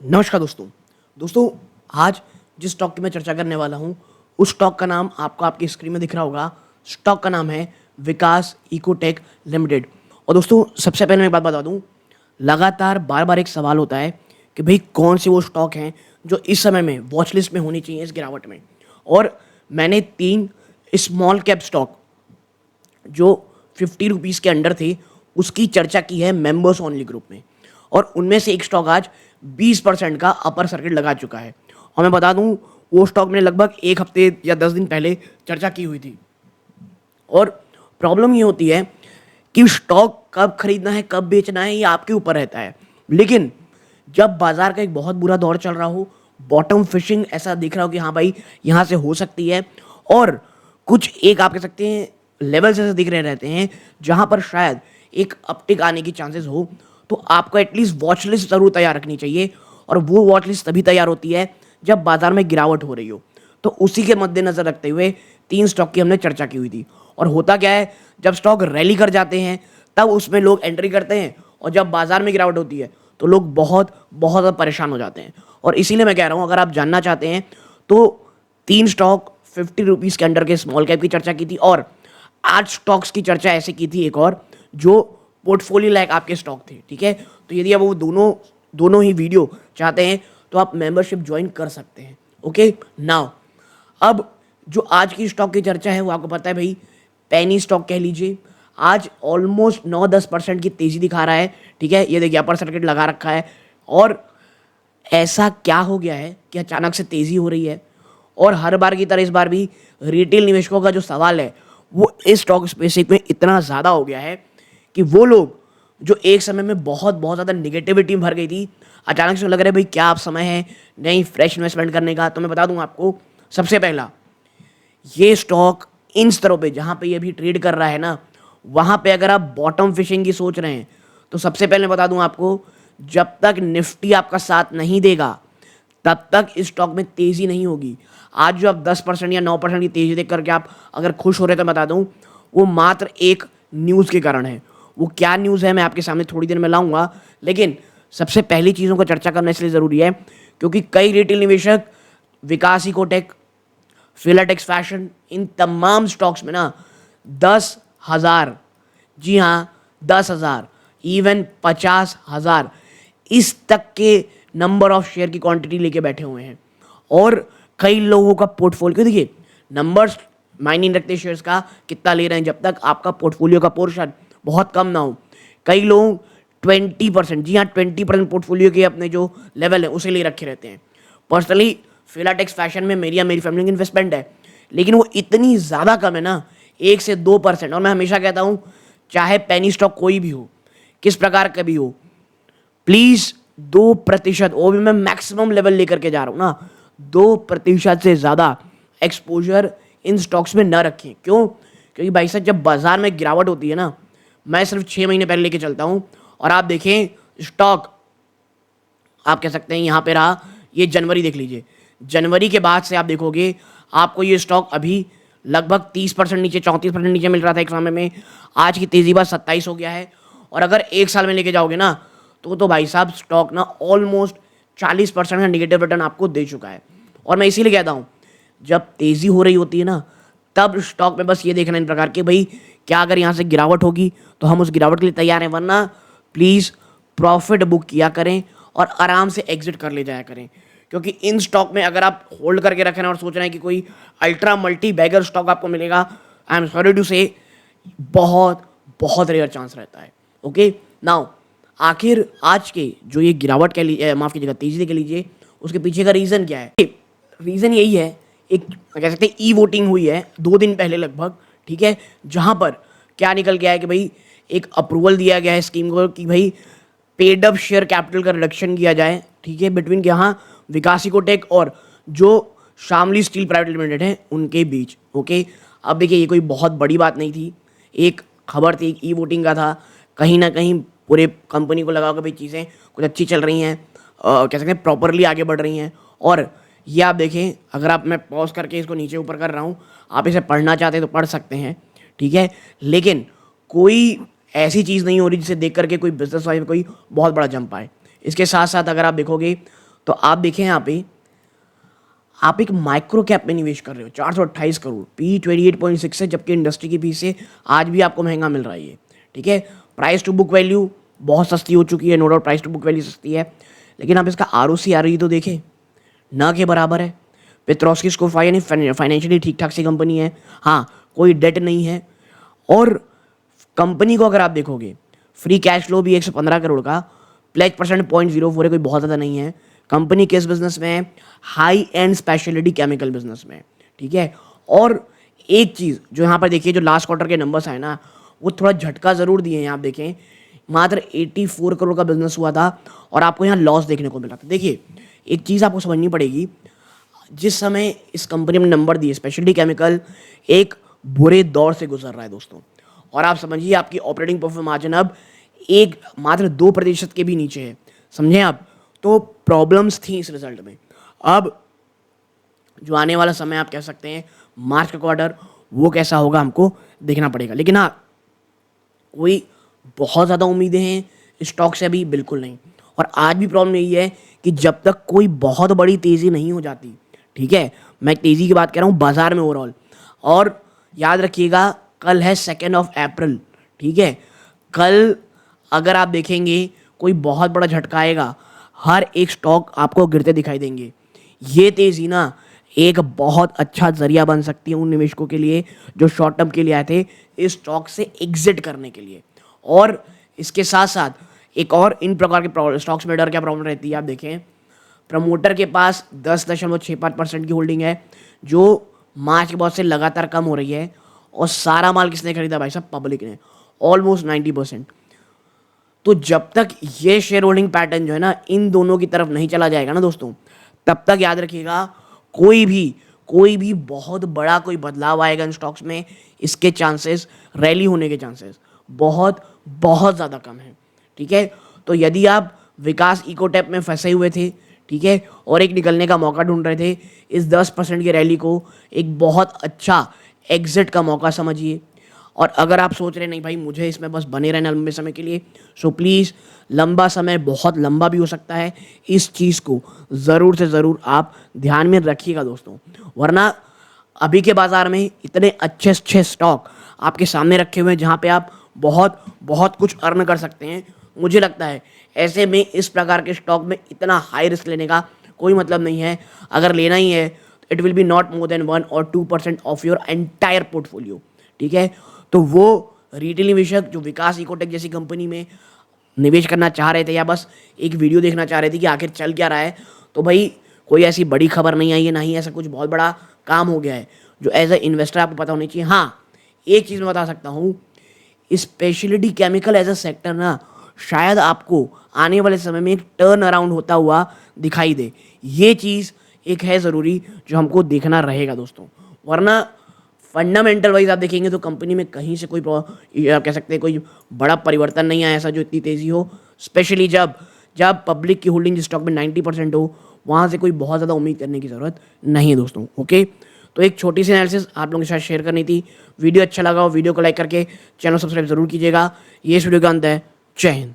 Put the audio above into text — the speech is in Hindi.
नमस्कार दोस्तों। दोस्तों, आज जिस स्टॉक की मैं चर्चा करने वाला हूँ, उस स्टॉक का नाम आपको आपकी स्क्रीन में दिख रहा होगा। स्टॉक का नाम है विकास इकोटेक लिमिटेड। और दोस्तों, सबसे पहले मैं एक बात बता दूँ, लगातार बार-बार एक सवाल होता है कि भई कौन से वो स्टॉक हैं जो इस समय में वॉच लिस्ट में होनी चाहिए इस गिरावट में। और मैंने 3 स्मॉल कैप स्टॉक जो ₹50 के अंडर थे, उसकी चर्चा की है मेंबर्स ओनली ग्रुप में। और उनमें से एक स्टॉक आज 20% का अपर सर्किट लगा चुका है। और मैं बता दूं, वो स्टॉक मैंने लगभग 1 हफ्ते या 10 दिन पहले चर्चा की हुई थी। और प्रॉब्लम ये होती है कि स्टॉक कब खरीदना है, कब बेचना है, ये आपके ऊपर रहता है। लेकिन जब बाजार का एक बहुत बुरा दौर चल रहा हो, बॉटम फिशिंग ऐसा दिख रहा हो कि हाँ भाई, यहाँ से हो सकती है, और कुछ एक आप कह सकते हैं लेवल्स ऐसे दिख रहे रहते हैं जहाँ पर शायद एक अपटिक आने की चांसेस हो, तो आपको एटलीस्ट वॉच लिस्ट ज़रूर तैयार रखनी चाहिए। और वो वॉच लिस्ट तभी तैयार होती है जब बाजार में गिरावट हो रही हो। तो उसी के मद्देनज़र रखते हुए 3 स्टॉक की हमने चर्चा की हुई थी। और होता क्या है, जब स्टॉक रैली कर जाते हैं तब उसमें लोग एंट्री करते हैं, और जब बाजार में गिरावट होती है तो लोग बहुत बहुत ज़्यादा परेशान हो जाते हैं। और इसीलिए मैं कह रहा हूँ, अगर आप जानना चाहते हैं तो 3 स्टॉक ₹50 के अंडर के स्मॉल कैप की चर्चा की थी, और 8 स्टॉक्स की चर्चा ऐसे की थी एक और, जो पोर्टफोलियो लायक आपके स्टॉक थे। ठीक है, तो यदि आप वो दोनों ही वीडियो चाहते हैं तो आप मेंबरशिप ज्वाइन कर सकते हैं। ओके, नाउ अब जो आज की स्टॉक की चर्चा है वो आपको पता है भाई, पेनी स्टॉक कह लीजिए। आज ऑलमोस्ट 9-10% की तेजी दिखा रहा है। ठीक है, ये देखिए अपर सर्किट लगा रखा है। और ऐसा क्या हो गया है कि अचानक से तेजी हो रही है। और हर बार की तरह इस बार भी रिटेल निवेशकों का जो सवाल है वो इस स्टॉक स्पेसिफिक में इतना ज़्यादा हो गया है कि वो लोग जो एक समय में बहुत बहुत ज़्यादा निगेटिविटी भर गई थी, अचानक से लग रहा है भाई क्या आप समय है नई फ्रेश इन्वेस्टमेंट करने का। तो मैं बता दूं आपको, सबसे पहला, ये स्टॉक इन स्तरों पे जहाँ पे ये भी ट्रेड कर रहा है ना, वहाँ पे अगर आप बॉटम फिशिंग की सोच रहे हैं तो सबसे पहले बता दूं आपको, जब तक निफ्टी आपका साथ नहीं देगा तब तक इस स्टॉक में तेज़ी नहीं होगी। आज जो आप 10% या 9% की तेज़ी देख करके आप अगर खुश हो रहे तो बता दूं, वो मात्र एक न्यूज़ के कारण है। वो क्या न्यूज़ है मैं आपके सामने थोड़ी देर में लाऊंगा। लेकिन सबसे पहली चीज़ों को चर्चा करना इसलिए ज़रूरी है क्योंकि कई रिटेल निवेशक विकास इकोटेक, फिलाटेक्स फैशन, इन तमाम स्टॉक्स में ना 10,000, जी हाँ 10,000, इवन 50,000 इस तक के नंबर ऑफ शेयर की क्वांटिटी लेके बैठे हुए हैं। और कई लोगों का पोर्टफोलियो, देखिए नंबर्स मायने नहीं रखते शेयर्स का कितना ले रहे हैं, जब तक आपका पोर्टफोलियो का पोर्शन बहुत कम ना हो। कई लोग 20%, जी हाँ 20% पोर्टफोलियो के अपने जो लेवल है उसे ले रखे रहते हैं। पर्सनली फिलाटेक्स फैशन में मेरी या मेरी फैमिली की इन्वेस्टमेंट है, लेकिन वो इतनी ज़्यादा कम है ना, 1 से 2%। और मैं हमेशा कहता हूँ, चाहे पेनी स्टॉक कोई भी हो, किस प्रकार का भी हो, प्लीज़ 2%, वो भी मैं मैक्सिमम लेवल लेकर के जा रहा हूँ ना, 2% से ज़्यादा एक्सपोजर इन स्टॉक्स में न रखें। क्यों? क्योंकि भाई साहब, जब बाजार में गिरावट होती है ना, मैं सिर्फ 6 महीने पहले लेके चलता हूँ, और आप देखें स्टॉक, आप कह सकते हैं यहाँ पे रहा, ये जनवरी देख लीजिए, जनवरी के बाद से आप देखोगे आपको ये स्टॉक अभी लगभग 30% नीचे, 34% नीचे मिल रहा था एक समय में। आज की तेज़ी बात 27 हो गया है। और अगर 1 साल में लेके जाओगे ना, तो भाई साहब स्टॉक ना ऑलमोस्ट 40% का निगेटिव रिटर्न आपको दे चुका है। और मैं इसीलिए कहता हूँ, जब तेज़ी हो रही होती है ना, तब स्टॉक में बस ये देखना इन प्रकार के, भाई क्या अगर यहाँ से गिरावट होगी तो हम उस गिरावट के लिए तैयार हैं, वरना प्लीज़ प्रॉफिट बुक किया करें और आराम से एग्जिट कर ले जाया करें। क्योंकि इन स्टॉक में अगर आप होल्ड करके रख रहे हैं और सोच रहे हैं कि कोई अल्ट्रा मल्टी बैगर स्टॉक आपको मिलेगा, आई एम सॉरी टू से, बहुत बहुत रेयर चांस रहता है। ओके, नाउ आखिर आज के जो ये गिरावट कह लीजिए, माफ़ कीजिएगा तेजी कह लीजिए, उसके पीछे का रीज़न क्या है? रीज़न यही है, एक कह सकते हैं ई वोटिंग हुई है 2 दिन पहले लगभग, ठीक है, जहाँ पर क्या निकल गया है कि भाई एक अप्रूवल दिया गया है स्कीम को कि भाई पेड अप शेयर कैपिटल का रिडक्शन किया जाए, ठीक है, बिटवीन के यहाँ विकास इकोटेक और जो शामली स्टील प्राइवेट लिमिटेड है उनके बीच। ओके, अब देखिए ये कोई बहुत बड़ी बात नहीं थी, एक खबर थी, ई वोटिंग का था, कहीं ना कहीं पूरे कंपनी को लगा कि भाई चीज़ें कुछ अच्छी चल रही हैं, कह सकते हैं प्रॉपरली आगे बढ़ रही हैं। और ये आप देखें, अगर आप, मैं पॉज करके इसको नीचे ऊपर कर रहा हूँ, आप इसे पढ़ना चाहते हैं तो पढ़ सकते हैं, ठीक है, लेकिन कोई ऐसी चीज़ नहीं हो रही जिसे देख करके कोई बिजनेस वाइज कोई बहुत बड़ा जंप आए। इसके साथ साथ अगर आप देखोगे तो आप देखें यहाँ पे आप एक माइक्रो कैप में निवेश कर रहे हो, 428 करोड़, पी 28.6 है, जबकि इंडस्ट्री की फीस से आज भी आपको महंगा मिल रहा है ये। ठीक है, प्राइस टू बुक वैल्यू बहुत सस्ती हो चुकी है, no doubt price to book value सस्ती है, लेकिन आप इसका आर ओ सी आर तो देखें, ना के बराबर है। पेट्रोस्की स्कोर यानी फाइनेंशियली ठीक ठाक सी कंपनी है, हाँ कोई डेट नहीं है। और कंपनी को अगर आप देखोगे, फ्री कैश फ्लो भी 115 करोड़ का, प्लेज परसेंट 0.04 है, कोई बहुत ज़्यादा नहीं है। कंपनी किस बिजनेस में है? High and speciality chemical business में। ठीक है, और एक चीज़ जो यहाँ पर देखिए, जो लास्ट क्वार्टर के नंबर्स आए ना, वो थोड़ा झटका ज़रूर दिए हैं। आप देखें, मात्र 84 करोड़ का बिजनेस हुआ था और आपको यहाँ लॉस देखने को मिला था। देखिए, एक चीज़ आपको समझनी पड़ेगी, जिस समय इस कंपनी में नंबर दिए, स्पेशलिटी केमिकल एक बुरे दौर से गुजर रहा है दोस्तों, और आप समझिए आपकी ऑपरेटिंग प्रॉफिट मार्जिन अब एक मात्र 2% के भी नीचे है, समझे आप। तो प्रॉब्लम्स थी इस रिजल्ट में। अब जो आने वाला समय आप कह सकते हैं मार्च का क्वार्टर, वो कैसा होगा हमको देखना पड़ेगा। लेकिन हाँ, कोई बहुत ज़्यादा उम्मीदें हैं स्टॉक से अभी बिल्कुल नहीं। और आज भी प्रॉब्लम यही है कि जब तक कोई बहुत बड़ी तेज़ी नहीं हो जाती, ठीक है, मैं तेज़ी की बात कर रहा हूँ बाजार में ओवरऑल। और याद रखिएगा, कल है 2 अप्रैल, ठीक है, कल अगर आप देखेंगे कोई बहुत बड़ा झटका आएगा, हर एक स्टॉक आपको गिरते दिखाई देंगे। ये तेज़ी ना एक बहुत अच्छा जरिया बन सकती है उन निवेशकों के लिए जो शॉर्ट टर्म के लिए आए थे इस स्टॉक से एग्जिट करने के लिए। और इसके साथ साथ एक और इन प्रकार के स्टॉक्स में डर क्या प्रॉब्लम रहती है, आप देखें, प्रमोटर के पास 10.65% की होल्डिंग है, जो मार्च के बाद से लगातार कम हो रही है, और सारा माल किसने खरीदा भाई साहब? पब्लिक ने, ऑलमोस्ट 90%। तो जब तक ये शेयर होल्डिंग पैटर्न जो है ना इन दोनों की तरफ नहीं चला जाएगा ना दोस्तों, तब तक याद रखिएगा कोई भी बहुत बड़ा कोई बदलाव आएगा इन स्टॉक्स में, इसके चांसेस, रैली होने के चांसेस बहुत बहुत ज़्यादा कम है। ठीक है, तो यदि आप विकास इकोटेप में फंसे हुए थे, ठीक है, और एक निकलने का मौका ढूंढ रहे थे, इस 10% की रैली को एक बहुत अच्छा एग्जिट का मौका समझिए। और अगर आप सोच रहे नहीं भाई मुझे इसमें बस बने रहना लंबे समय के लिए, सो प्लीज़, लंबा समय बहुत लंबा भी हो सकता है, इस चीज़ को ज़रूर से ज़रूर आप ध्यान में रखिएगा दोस्तों। वरना अभी के बाज़ार में इतने अच्छे अच्छे स्टॉक आपके सामने रखे हुए हैं जहाँ पे आप बहुत बहुत कुछ अर्न कर सकते हैं। मुझे लगता है ऐसे में इस प्रकार के स्टॉक में इतना हाई रिस्क लेने का कोई मतलब नहीं है। अगर लेना ही है तो it will be not more than 1 और 2% ऑफ योर एंटायर पोर्टफोलियो। ठीक है, तो वो रिटेल निवेशक जो विकास इकोटेक जैसी कंपनी में निवेश करना चाह रहे थे या बस एक वीडियो देखना चाह रहे थे कि आखिर चल क्या रहा है, तो भाई कोई ऐसी बड़ी खबर नहीं आई है, ना ही ऐसा कुछ बहुत बड़ा काम हो गया है जो एज ए इन्वेस्टर आपको पता होनी चाहिए। हाँ, एक चीज़ मैं बता सकता हूँ, speciality chemical as a sector ना शायद आपको आने वाले समय में एक टर्न अराउंड होता हुआ दिखाई दे। ये चीज़ एक है ज़रूरी जो हमको देखना रहेगा दोस्तों। वरना फंडामेंटल वाइज आप देखेंगे तो कंपनी में कहीं से कोई कह सकते हैं कोई बड़ा परिवर्तन नहीं आया ऐसा जो इतनी तेज़ी हो, स्पेशली जब जब पब्लिक की होल्डिंग स्टॉक में 90% हो, वहाँ से कोई बहुत ज़्यादा उम्मीद करने की ज़रूरत नहीं है दोस्तों। ओके, तो एक छोटी सी एनालिसिस आप लोगों के साथ शेयर करनी थी। वीडियो अच्छा लगा हो वीडियो को लाइक करके चैनल सब्सक्राइब जरूर कीजिएगा। ये इस वीडियो का अंत है। जय हिंद।